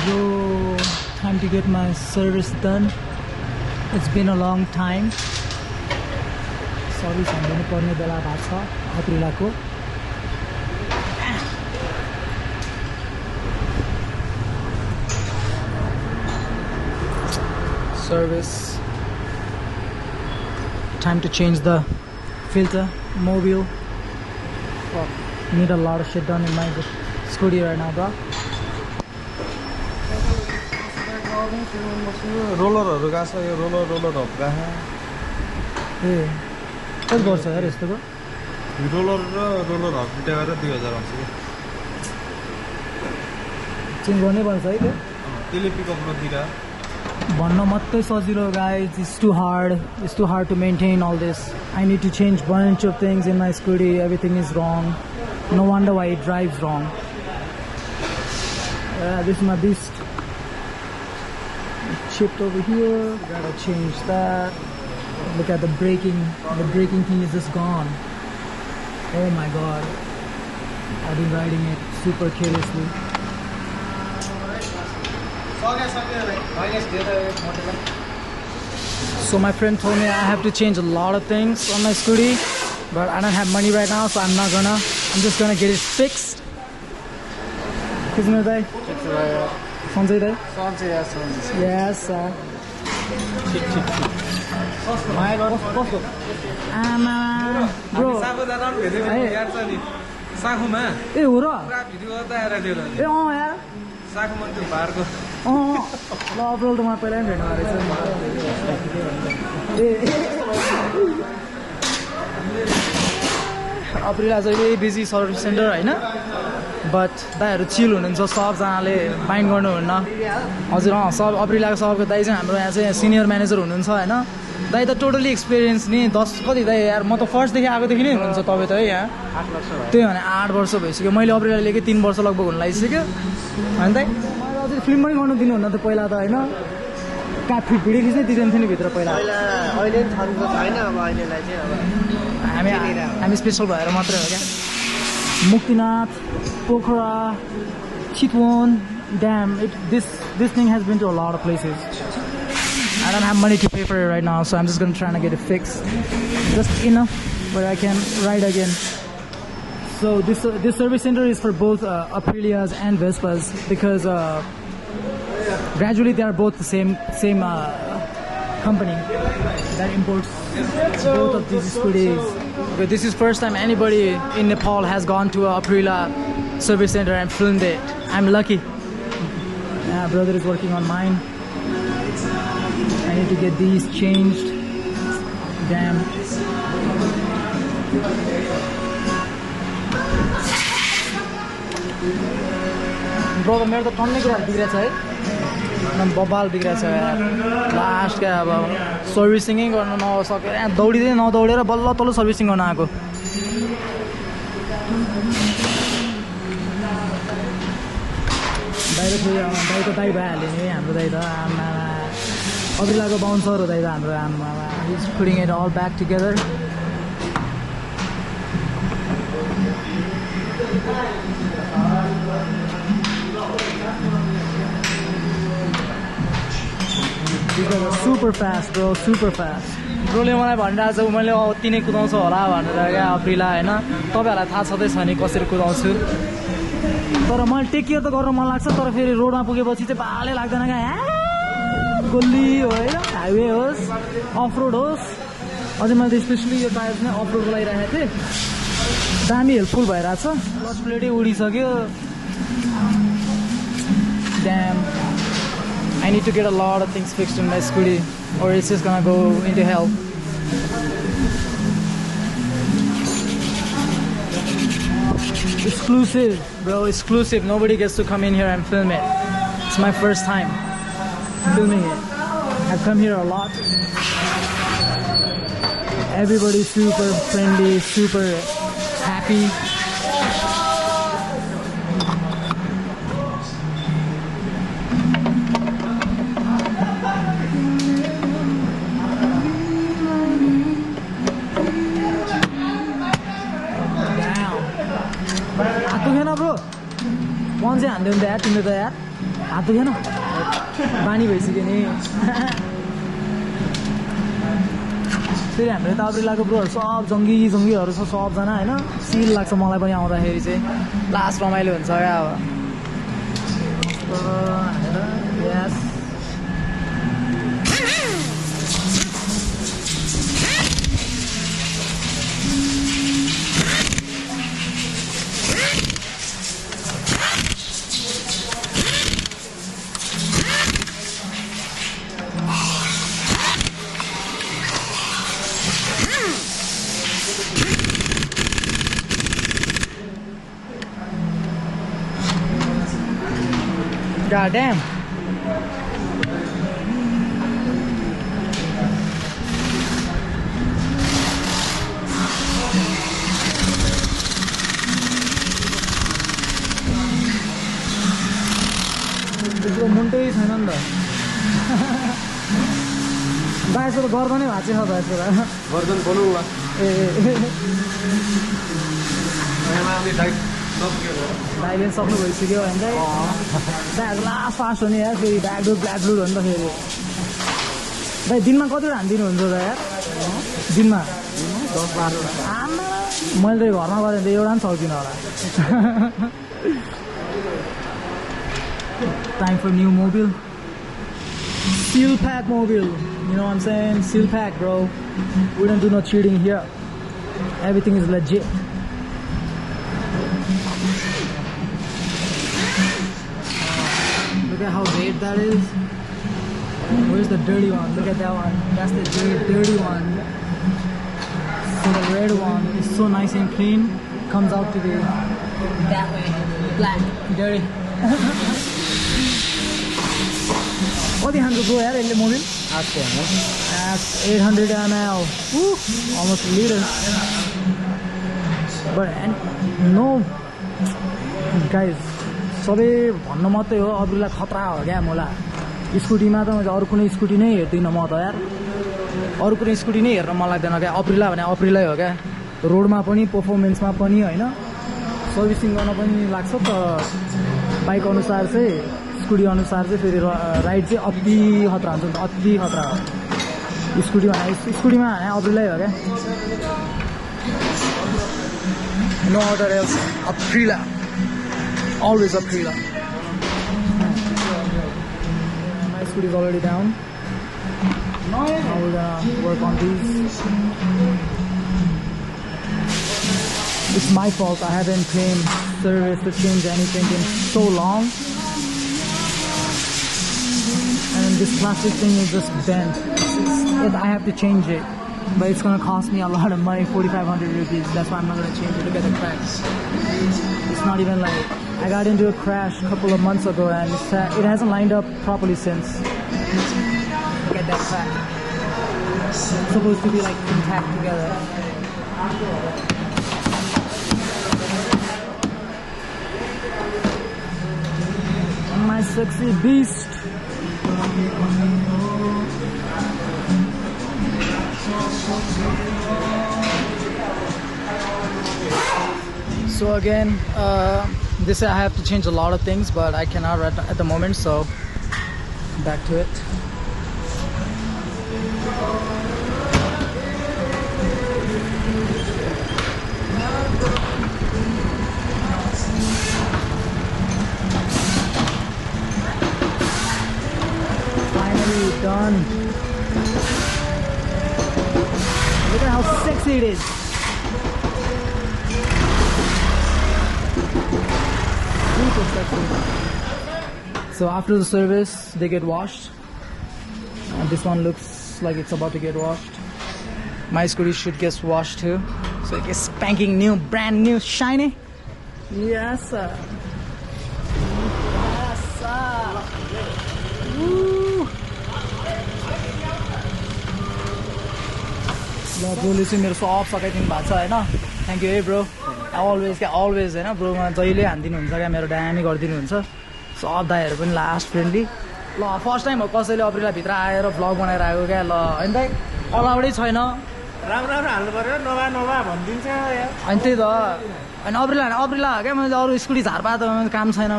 Bro, time to get my service done. It's been a long time. Sorry, सम्झिनु पर्ने बेला भएको छ अप्रिलाको. Service. Time to change the filter, mobile. Fuck. Need a lot of shit done in my scooty right now, bro. Roller gaso yo roller hopga ha. ए कति गर्छ यार यस्तोको? Roller हप बिटा गरेर 2000 आउँछ के. चेन्ज गर्नै पर्छ है त्यो? त्यसले पिकअप नदिरा. भन्न मात्रै सजिलो guys. It's too hard. It's too hard to maintain all this. I need to change bunch of things in my scooty. Everything is wrong. No wonder why it drives wrong. This is my beast. Chipped over here. Gotta change that. Look at the braking. The braking thing is just gone. Oh my god. I've been riding it super carelessly. So my friend told me I have to change a lot of things on my scooty, but I don't have money right now, so I'm just gonna get it fixed. Kismet bhai? Sanjay bhai? Yes sir. Bro. ए हो र? ए यार साखमन्टु बारको ल अप्रोल त म पहिला पनि भेट्नु रहेछ अप्रिल आज यही बिजी सर्भिस सेन्टर होइन बट दाइहरू चिल हुनुहुन्छ सबजनाले माइन्ड गर्नुहुन्न हजुर सब अप्रिलाको सबको दाइ चाहिँ हाम्रो यहाँ चाहिँ सिनियर म्यानेजर हुनुहुन्छ होइन दाइ त टोटली एक्सपिरियन्स नि 10 कति दाइ यार म त फर्स्टदेखि आएकोदेखि नै हुनुहुन्छ तपाईँ त है यहाँ 8 वर्ष भयो त्यही भने 8 वर्ष भइसक्यो मैले अप्रिललाई लिएकै 3 वर्ष लगभग हुन लागिसक्यो होइन दाइ मैले अझै फिल्म पनि गर्नु दिनुहुन्न त पहिला त होइन कहाँ भिडियो खिच्नै दिँदैन थियो नि भित्र पहिला अहिले छन्को छैन अब अहिलेलाई चाहिँ अब हामी स्पेसल भएर मात्रै हो क्या Muktinath Pokhara Chitwan dam this thing has been to a lot of places. I don't have money to pay for it right now, so I'm just gonna try to get it fixed just enough where I can ride again. So this service center is for both Aprilias and Vespas because gradually they are both the same company that imports both of these scooters. But this is first time anybody in Nepal has gone to a Aprilia service center and filmed it. I'm lucky. Yeah, brother is working on mine. I need to get these changed. Damn. Brother, मेरो त टन्नै कुराहरू बिग्रेछ है एकदम बबाल बिग्रेछ यार last क्या अब सर्भिसिङै गर्न नसकेर यहाँ दौडिँदै नदौडेर बल्ल तल्लो सर्भिसिङ गर्न आएको बाहिर फेरि दाइ त दाइ भइहाल्यो नि हाम्रो दाइ त आमा अघिल्लाको बााउन्सर हो दाइ त हाम्रो आमा He's putting it all back together. These guys are super fast, bro, super fast. ब्रोले मलाई भनिरहेको छ मैले अति नै कुदाउँछु होला भनेर क्या अप्रिला होइन तपाईँहरूलाई थाहा छँदैछ नि कसरी कुदाउँछु तर मैले टेक केयर त गर्न मन लाग्छ तर फेरि रोडमा पुगेपछि चाहिँ पालै लाग्दैन क्या गोल्ली हो होइन हाइवे होस् अफ रोड होस् अझै मैले स्पेसली यो टायर चाहिँ अफ रोड लगाइरहेको थिएँ दामी हेल्पफुल भइरहेछ क्लच प्लेटै उडिसक्यो damn I need to get a lot of things fixed in my scooty or it's just gonna go into hell. Exclusive, bro, exclusive. Nobody gets to come in here and film it. It's my first time filming it. I've come here a lot. Everybody's super friendly, super happy. पन चाहिँ हान्दियो नि त यार तिमीले त यार हात दुखेन बानी भइसक्यो नि फेरि हाम्रो यता अप्रिलाको ब्रोहरू सब जङ्गीहरू छ सबजना होइन सिल लाग्छ मलाई पनि आउँदाखेरि चाहिँ लास्ट रमाइलो हुन्छ क्या अब यस God damn. त्यसको मुन्टै छैन नि त दा यसो त गर्दनै भएको छ त यसो गर्दन बनाउला ए दाइले सक्नु भइसक्यो होइन दाइहरू लास्ट फास्ट हो नि यार फेरि ब्ल्याक ब्लुड हो नि त फेरि दाइ दिनमा कतिवटा हानिदिनुहुन्छ त यार दिनमा 10-12 आमा मैले त घरमा गरेँ भने त एउटा पनि सक्दिनँ होला Time for new mobile. Seal pack mobile. You know what I'm saying? Seal pack, bro. We don't do no cheating here. Everything is legit. Look at how great that is. Where's the dirty one? Look at that one. That's the dirty one. So the red one is so nice and clean. Comes out to be that way. Black. Dirty. What do you have to go ahead in the mobile? That's 800 ml. Woo, almost a liter. But and no, guys, सबै भन्नु मात्रै हो अरूलाई खतरा हो क्या मलाई स्कुटीमा त मैले अरू कुनै स्कुटी नै हेर्दिनँ म त यार अरू कुनै स्कुटी नै हेर्न मन लाग्दैन क्या अप्रिला भने अप्रिलै हो क्या रोडमा पनि पर्फर्मेन्समा पनि होइन सर्भिसिङ गर्न पनि लाग्छ त बाइक अनुसार चाहिँ स्कुटी अनुसार चाहिँ फेरि राइड चाहिँ अति खतरा हुन्छ अति खतरा हो स्कुटीमा भने अप्रिलै हो क्या नो अदर एल्स अप्रिला always Aprila. My scooter is already down. Now we're gonna work on these. It's my fault. I haven't claimed service to change anything in so long. And this plastic thing is just bent. I have to change it. But it's gonna cost me a lot of money, 4,500 rupees. That's why I'm not gonna change it. Look at the cracks. It's not even like I got into a crash a couple of months ago and it hasn't lined up properly since. Look at that crack. It's supposed to be like intact together. My sexy beast. So again, this I have to change a lot of things, but I cannot right at the moment, so back to it. Finally done. Look at how sexy it is. So after the service they get washed and this one looks like it's about to get washed. My scooty should get washed too, so it gets spanking new, brand new, shiny. Yes sir. Yes sir. Woo. ल ब्रोले चाहिँ मेरो सब सकाइदिनु भएको छ होइन thank you है bro always होइन ब्रोमा जहिले हानिदिनुहुन्छ क्या मेरो दामी गरिदिनुहुन्छ सब दाइहरू पनि लास्ट फ्रेन्डली ल फर्स्ट टाइम हो कसैले अप्रिलाभित्र आएर भ्लग बनाएर आएको क्या ल होइन दाइ अलाउडै छैन राम्रो हाल्नु पर्यो नभा भनिदिन्छ यार अनि त्यही त अनि अप्रिला क्या मैले अरू स्कुटी झारपा त काम छैन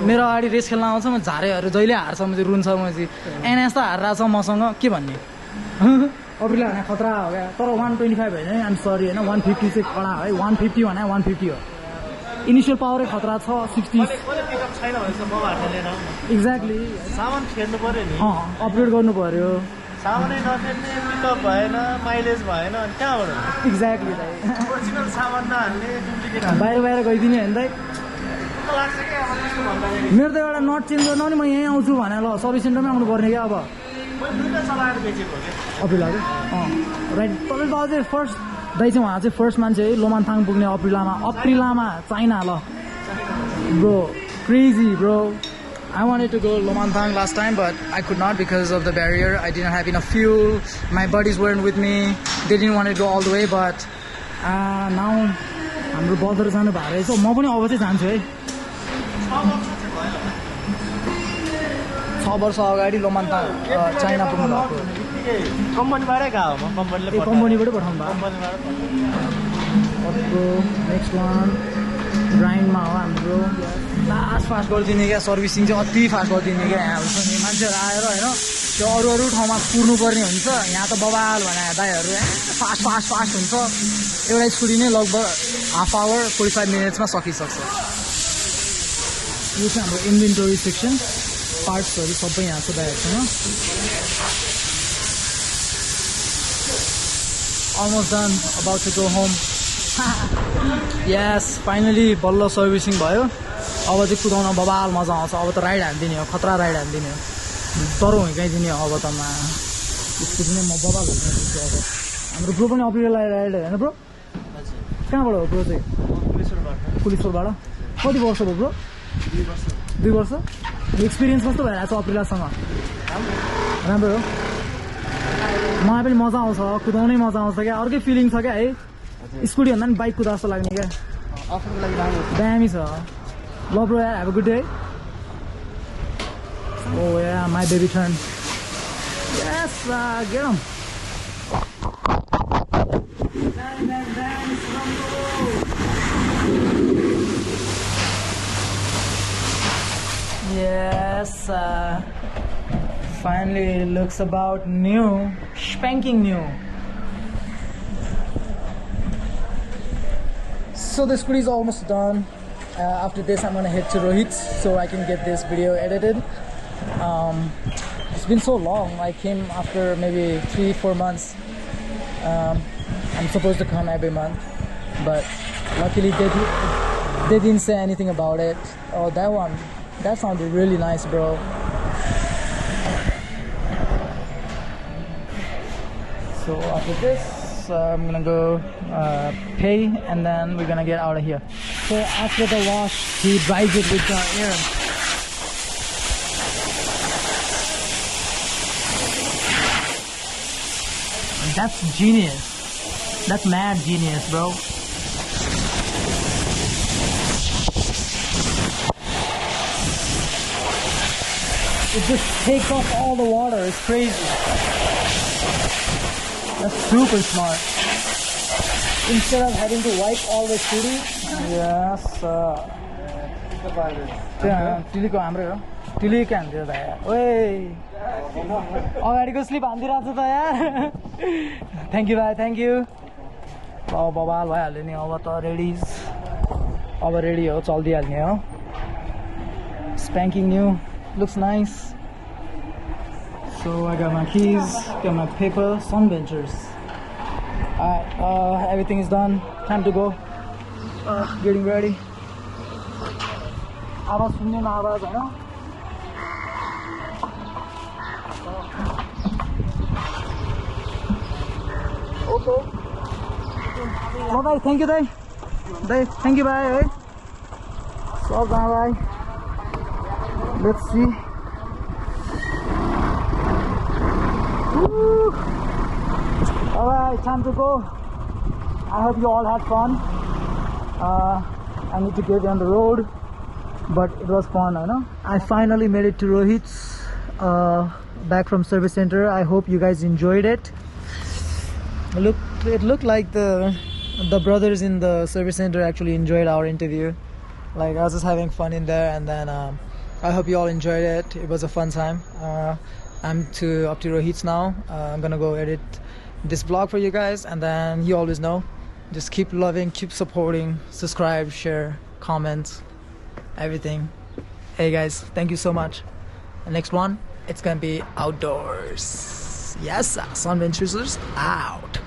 मेरो अगाडि रेस खेल्न आउँछ म झारेहरू जहिले हार्छ म चाहिँ रुन्छ म चाहिँ एनएस त हारिरहेको छ मसँग के भन्ने अप्रिला भने खतरा हो क्या तर 125 होइन आइम सरी होइन 150 चाहिँ कडा है 150 भने 150 हो इनिसियल पावरै खतरा छ 60 छैन भनेपछि म हाल्न लिएर आउनु एक्ज्याक्टली सामान फेर्नु पर्यो नि अपग्रेड गर्नु पर्यो सामानै नफेर्ने पिकअप भएन माइलेज भएन अनि कहाँबाट एक्ज्याक्टली दाइ ओरिजिनल सामान नहाल्ने डुप्लिकेट बाहिर गइदिने होइन दाइ लाग्छ कि अब त्यस्तो भन्दाखेरि मेरो त एउटा नट चेन्ज गर्न नि म यहीँ आउँछु भने ल सर्भिस सेन्टरमै आउनु पर्ने क्या अब मैले दुईवटा चलाएर बेचेको हो क्या अप्रिला राइट तपाईँको चाहिँ फर्स्ट दाइ चाहिँ उहाँ चाहिँ फर्स्ट मान्छे है लोमानथाङ पुग्ने अप्रिलामा चाइना ल bro crazy bro I wanted to go Lomantang last time, but I could not because of the barrier. I didn't have enough fuel. My buddies weren't with me. They didn't want to go all the way, but now हाम्रो बजार जानु भएको रहेछ म पनि अब चाहिँ जान्छु है 6 वर्ष अगाडि लोमानथाङ चाइना पुग्नु भएको कम्पनीबाटै गएको म कम्पनीबाटै पठाउनु भयो नेक्स्ट वान ग्राइन्डमा हो हाम्रो फास्ट गरिदिने क्या सर्भिसिङ चाहिँ अति फास्ट गरिदिने क्या यहाँ हुन्छ नि मान्छेहरू आएर होइन त्यो अरू ठाउँमा कुर्नुपर्ने हुन्छ यहाँ त बबाल भने दाइहरू फास्ट हुन्छ एउटा स्कुटी नै लगभग हाफ आवर 45 मिनट्समा सकिसक्छ यो चाहिँ हाम्रो इन्भेन्टोरी सेक्सन पार्ट्सहरू सबै यहाँ छ दाइहरूसँग almost done about to go home yes finally बल्ल सर्भिसिङ भयो अब चाहिँ कुदाउन बबाल मजा आउँछ अब त राइड हानिदिने हो खतरा राइड हानिदिने हो तर हिँडाइदिने हो अब त स्कुटी नै म बबाल हुन्छु अब हाम्रो ब्रो पनि अप्रिललाई राइड होइन ब्रो कहाँबाट हो ब्रो चाहिँ पुलिसबाट कति वर्ष भयो ब्रो 2 वर्ष एक्सपिरियन्स कस्तो भइरहेको छ अप्रिलासँग राम्रो हो मलाई पनि मजा आउँछ कुदाउनै मजा आउँछ क्या अर्कै फिलिङ छ क्या है स्कुटी भन्दा पनि बाइक कुदा जस्तो लाग्ने क्या दामी छ ल ब्रो यार have a good day oh yeah my baby turn yes get him Yes, finally it looks about new, spanking new. So the scooty is almost done. After this I'm gonna head to Rohit's so I can get this video edited. It's been so long. I came after maybe 3-4 months. I'm supposed to come every month, but luckily they didn't say anything about it. Oh, that sounded really nice, bro. So after this I'm gonna go pay and then we're gonna get out of here. So after the wash he dries it with the air. That's genius. That's mad genius, bro. It just takes off all the water. It's crazy. That's super smart. Instead of having to wipe all the scooty. Yes. Tiliko hamro ho. Tiliko के हान्दियो त यार. ओए. अगाडिको sleep हान्दिरहेछ त यार. Thank you भाइ, thank you. अब बबाल भइहाल्यो नि अब त रेडी. अब रेडी हो चल्दिहाल्ने हो. Spanking new. Looks nice. So I got my keys, got my paper, Sounventures. Alright, everything is done. Time to go. Getting ready. आवाज सुन्ने न आवाज हैन. Okay. Bye bye. Thank you, Dai. Thank you, bye. Hey. So bye. Let's see. Woo. Alright, time to go. I hope you all had fun. I need to get on the road, but it was fun, I know. I finally made it to Rohit's, back from service center. I hope you guys enjoyed it. It looked like the brothers in the service center actually enjoyed our interview. Like I was just having fun in there, and then I hope you all enjoyed it. It was a fun time. I'm up to Rohit's now. I'm gonna go edit this vlog for you guys, and then you always know, just keep loving, keep supporting, subscribe, share, comment, everything. Hey guys, thank you so much. The next one, it's gonna be outdoors. Yes, Sounventures out.